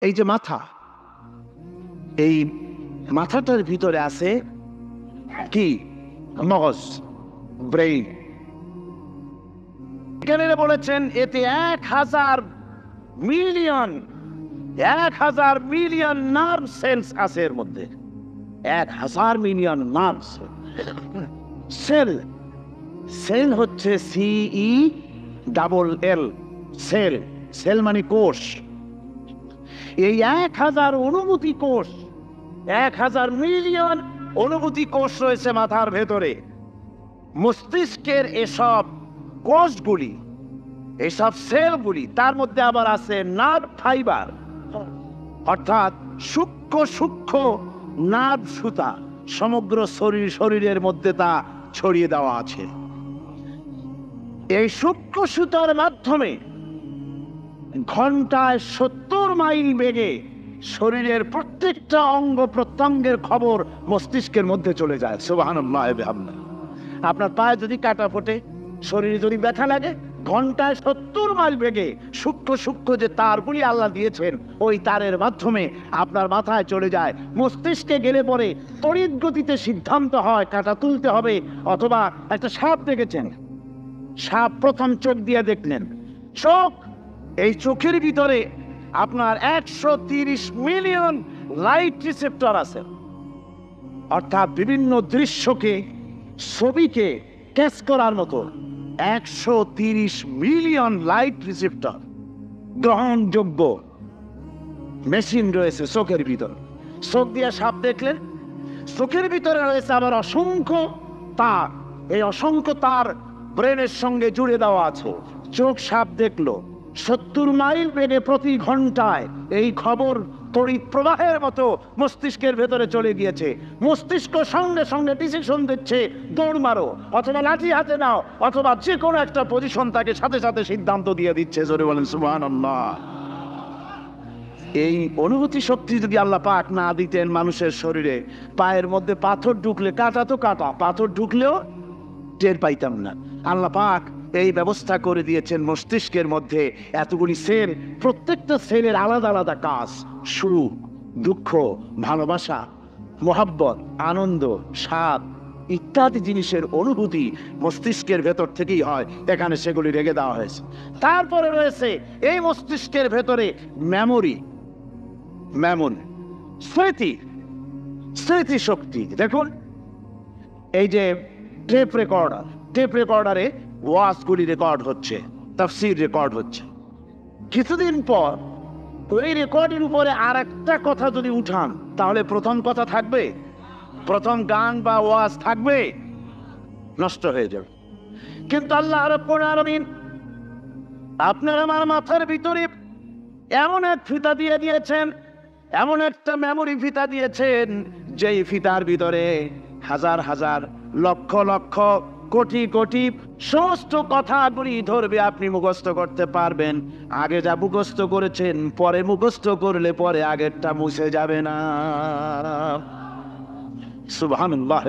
এই যে মাথা, এই মাথাটার ভিতরে আছে কি? মগজ, ব্রেইন। বিজ্ঞানীরা বলেছেন এতে 1000 মিলিয়ন নার্ভ সেলস আছে এর মধ্যে। 1000 মিলিয়ন নার্ভ সেল। সেল হচ্ছে CELL, সেল। সেল মানে কোষ। এই 1000 অনুভূতি কোষ, 1000 মিলিয়ন অনুভূতি কোষ রয়েছে মাথার ভেতরে। মস্তিষ্কের এসব কোষগুলি, এসব সেলগুলি, তার মধ্যে আবার আছে নার্ভ ফাইবার, অর্থাৎ সূক্ষ্ম সূক্ষ্ম নার্ভ সুতা সমগ্র শরীরের মধ্যে তা ছড়িয়ে দেওয়া আছে। এই সূক্ষ্ম সুতার মাধ্যমে ঘন্টায় 70 মাইল বেগে শরীরের প্রত্যেকটা অঙ্গ প্রত্যঙ্গের খবর মস্তিষ্কের মধ্যে চলে যায়। সুবহানাল্লাহ। আপনার পায়ে যদি কাটা ফোটে, শরীরে যদি ব্যথা লাগে, ঘন্টায় 70 মাইল বেগে সূক্ষ্ম সূক্ষ্ম যে তারগুলি আল্লাহ দিয়েছেন, ওই তারের মাধ্যমে আপনার মাথায় চলে যায়। মস্তিষ্কে গেলে পরে তড়িৎ গতিতে সিদ্ধান্ত হয় কাটা তুলতে হবে, অথবা একটা সাপ দেখেছেন, সাপ প্রথম চোখ দিয়ে দেখলেন, চোখ, এই চোখের ভিতরে আপনার 130 মিলিয়ন লাইট রিসেপ্টর আছে, অর্থাৎ বিভিন্ন দৃশ্যকে, ছবিকে ক্যাচ করার মতো 130 মিলিয়ন লাইট রিসেপ্টর গ্রহণযোগ্য মেশিন রয়েছে চোখের ভিতর। চোখ দিয়ে সাপ দেখলেন, চোখের ভিতরে রয়েছে আবার অসংখ্য তার। এই অসংখ্য তার ব্রেনের সঙ্গে জুড়ে দেওয়া আছে। চোখ সাপ দেখলো, 70 মাইল বেগে প্রতি ঘন্টায় এই খবর তড়িৎ প্রবাহের মতো মস্তিষ্কের ভেতরে চলে গিয়েছে। মস্তিষ্ক সঙ্গে সঙ্গে ডিসিশন দিচ্ছে, দৌড় মারো, অথবা লাঠি হাতে নাও, অথবা যে কোনো একটা পজিশন তাকে সাথে সাথে সিদ্ধান্ত দিয়ে দিচ্ছে। জোরে বলেন সুবহানাল্লাহ। এই অনুভূতি শক্তি যদি আল্লাহ পাক না দিতেন মানুষের শরীরে, পায়ের মধ্যে পাথর ঢুকলে, কাটা তো কাটা, পাথর ঢুকলেও টের পাইতাম না। আল্লাহ পাক এই ব্যবস্থা করে দিয়েছেন মস্তিষ্কের মধ্যে এতগুলি সেল, প্রত্যেকটা সেলের আলাদা আলাদা কাজ। সুখ, দুঃখ, ভালোবাসা, মোহাব্বত, আনন্দ, স্বাদ ইত্যাদি জিনিসের অনুভূতি মস্তিষ্কের ভেতর থেকেই হয়। এখানে সেগুলি রেখে দেওয়া হয়েছে। তারপরে রয়েছে এই মস্তিষ্কের ভেতরে মেমোরি, স্মৃতি শক্তি। দেখুন, এই যে টেপ রেকর্ডারে ওয়াজগুলি রেকর্ড হচ্ছে, তাফসীর রেকর্ড হচ্ছে। কিছুদিন পর ওই রেকর্ডের উপরে আর একটা কথা যদি উঠান, তাহলে প্রথম কথা থাকবে? প্রথম গান বা ওয়াজ থাকবে? নষ্ট হয়ে যাবে। কিন্তু আল্লাহ রাব্বুল আলামিন আপনার আমার মাথার ভিতরে এমন এক ফিতা দিয়ে দিয়েছেন, এমন একটা মেমোরি ফিতা দিয়েছেন, যেই ফিতার ভিতরে হাজার হাজার, লক্ষ লক্ষ, কোটি কোটি সমস্ত কথাগুলি ধরবে, আপনি মুখস্থ করতে পারবেন। আগে যা মুখস্থ করেছেন, পরে মুখস্থ করলে পরে আগেরটা মুছে যাবে না। সুবহানাল্লাহ।